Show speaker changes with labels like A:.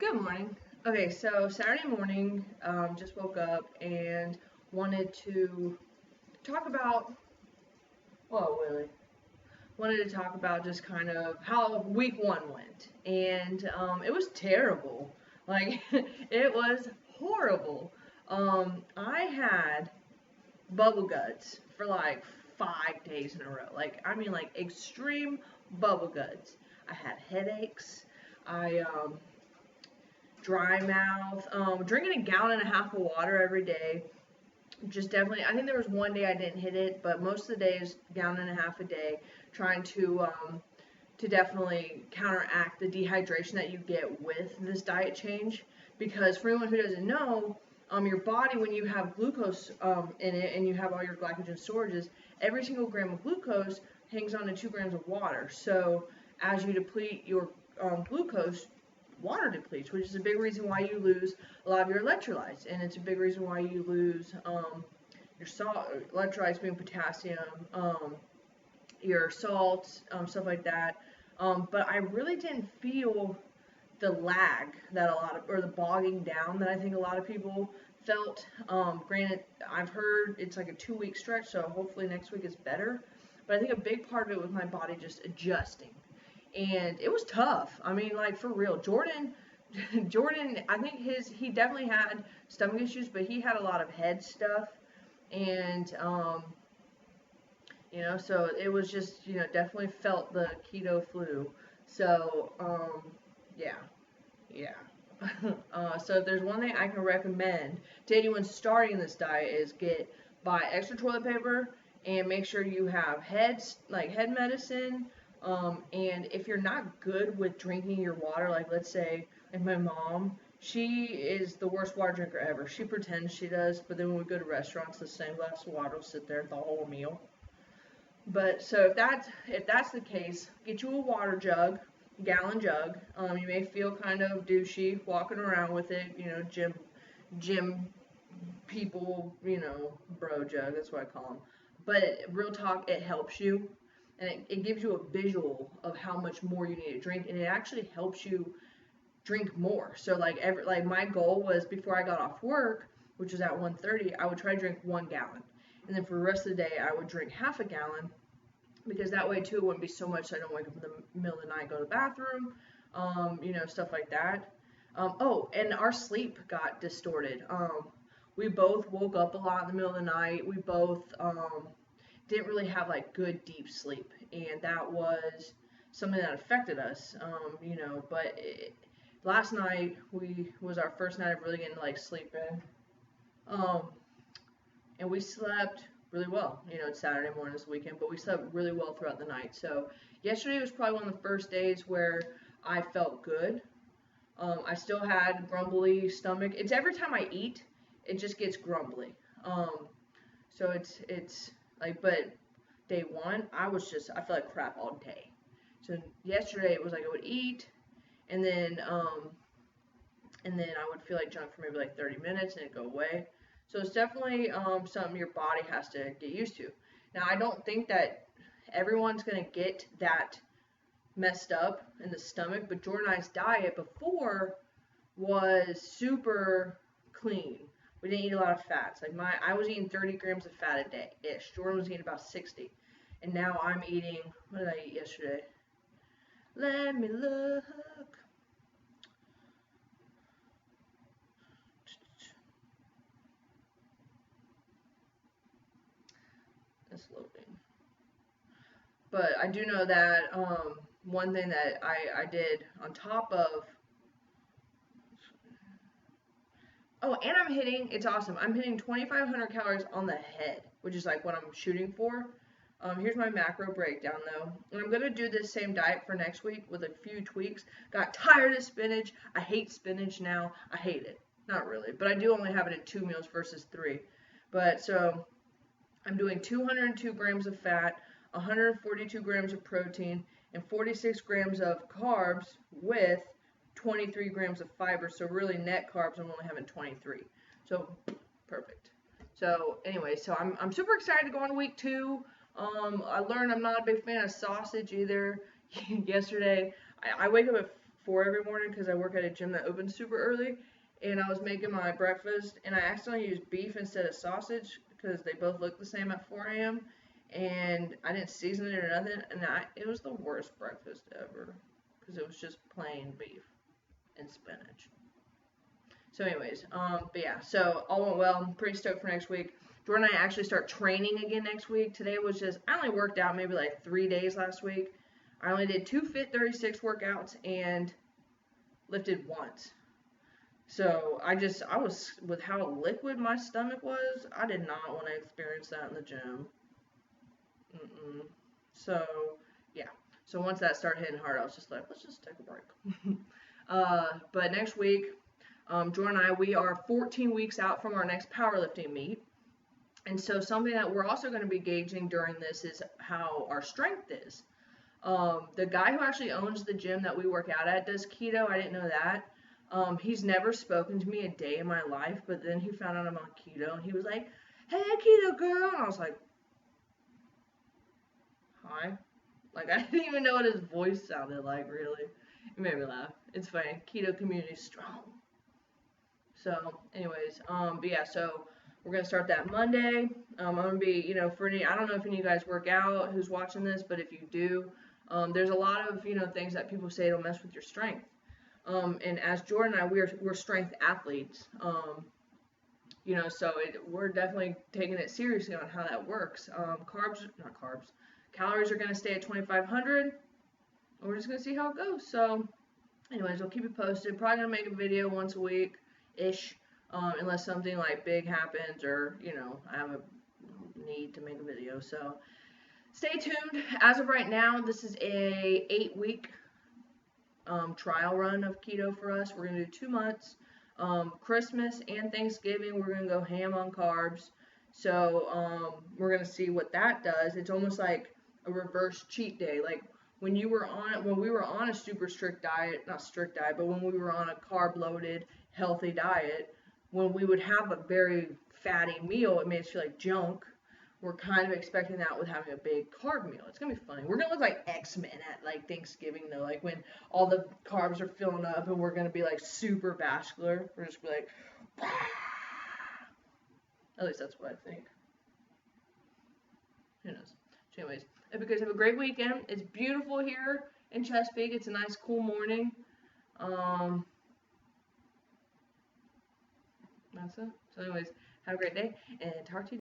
A: Good morning. Okay, so Saturday morning, just woke up and wanted to talk about, well, Willie, wanted to talk about just kind of how week one went. And it was terrible. Like, it was horrible. I had bubble guts for like 5 days in a row. Like extreme bubble guts. I had headaches. I dry mouth, drinking a gallon and a half of water every day. Just definitely, I think there was one day I didn't hit it, but most of the days, gallon and a half a day, trying to definitely counteract the dehydration that you get with this diet change. Because for anyone who doesn't know, your body, when you have glucose in it and you have all your glycogen storages, every single gram of glucose hangs on to 2 grams of water. So as you deplete your glucose, water depletes, which is a big reason why you lose a lot of your electrolytes, and it's a big reason why you lose your salt electrolytes being potassium, your salts, stuff like that. But I really didn't feel the lag that a lot of, or the bogging down that I think a lot of people felt. Granted, I've heard it's like a 2-week stretch, so hopefully next week is better. But I think a big part of it was my body just adjusting, and it was tough. I mean, like, for real. Jordan, I think he definitely had stomach issues, but he had a lot of head stuff, and so it was just, definitely felt the keto flu. So yeah, yeah. So if there's one thing I can recommend to anyone starting this diet is buy extra toilet paper and make sure you have head medicine. And if you're not good with drinking your water, like let's say, like my mom, she is the worst water drinker ever. She pretends she does, but then when we go to restaurants, the same glass of water will sit there the whole meal. But so if that's the case, get you a water jug, gallon jug. You may feel kind of douchey walking around with it, gym people, bro jug. That's what I call them. But real talk, it helps you, and it gives you a visual of how much more you need to drink, and it actually helps you drink more. So like my goal was before I got off work, which was at 1:30, I would try to drink 1 gallon. And then for the rest of the day, I would drink half a gallon, because that way too it wouldn't be so much so I don't wake up in the middle of the night, go to the bathroom, stuff like that. Oh, and our sleep got distorted. We both woke up a lot in the middle of the night. We both didn't really have like good deep sleep, and that was something that affected us. But last night was our first night of really getting to like sleep in. Um, and we slept really well. It's Saturday morning this weekend, but we slept really well throughout the night. So yesterday was probably one of the first days where I felt good. I still had grumbly stomach. It's every time I eat, it just gets grumbly. So it's like, but day one, I felt like crap all day. So yesterday it was like I would eat, and then I would feel like junk for maybe like 30 minutes and it'd go away. So it's definitely something your body has to get used to. Now, I don't think that everyone's going to get that messed up in the stomach, but Jordan and I's diet before was super clean. We didn't eat a lot of fats. Like I was eating 30 grams of fat a day-ish. Jordan was eating about 60. And now I'm eating, what did I eat yesterday? Let me look. It's loading. But I do know that one thing that I did on top of, oh, and it's awesome. I'm hitting 2,500 calories on the head, which is like what I'm shooting for. Here's my macro breakdown though. And I'm going to do this same diet for next week with a few tweaks. Got tired of spinach. I hate spinach now. I hate it. Not really, but I do only have it in 2 meals versus 3. But so I'm doing 202 grams of fat, 142 grams of protein, and 46 grams of carbs with 23 grams of fiber. So really net carbs, I'm only having 23. So perfect. So anyway, so I'm super excited to go on week 2. I learned I'm not a big fan of sausage either. Yesterday, I wake up at 4 every morning because I work at a gym that opens super early. And I was making my breakfast, and I accidentally used beef instead of sausage because they both look the same at 4 a.m. And I didn't season it or nothing, and it was the worst breakfast ever because it was just plain beef and spinach. So anyways, but yeah, so all went well. I'm pretty stoked for next week. Jordan and I actually start training again next week. Today was just, I only worked out maybe like 3 days last week. I only did 2 Fit 36 workouts and lifted once. So I was, with how liquid my stomach was, I did not want to experience that in the gym. So yeah. So once that started hitting hard, I was just like, let's just take a break. But next week, Jordan and I, we are 14 weeks out from our next powerlifting meet. And so something that we're also going to be gauging during this is how our strength is. The guy who actually owns the gym that we work out at does keto. I didn't know that. He's never spoken to me a day in my life, but then he found out I'm on keto, and he was like, hey, keto girl. And I was like, hi. Like, I didn't even know what his voice sounded like, really. It made me laugh. It's funny. Keto community strong. So, anyways, but yeah, so we're going to start that Monday. I'm going to be, I don't know if any of you guys work out who's watching this, but if you do, there's a lot of, things that people say it'll mess with your strength. And as Jordan and I, we're strength athletes. So we're definitely taking it seriously on how that works. Calories are going to stay at 2,500. And we're just going to see how it goes. So, anyways, I'll keep it posted. Probably going to make a video once a week-ish, unless something like big happens or, I have a need to make a video. So, stay tuned. As of right now, this is a 8-week trial run of keto for us. We're going to do 2 months. Christmas and Thanksgiving, we're going to go ham on carbs. So, we're going to see what that does. It's almost like a reverse cheat day. Like, when we were on a super strict diet, not strict diet, but when we were on a carb-loaded, healthy diet, when we would have a very fatty meal, it made us feel like junk. We're kind of expecting that with having a big carb meal. It's going to be funny. We're going to look like X-Men at, like, Thanksgiving, though. Like, when all the carbs are filling up and we're going to be, like, super vascular. We're just going to be like, at least that's what I think. Who knows? So anyways, I hope you guys have a great weekend. It's beautiful here in Chesapeake. It's a nice, cool morning. That's it. So anyways, have a great day, and talk to you.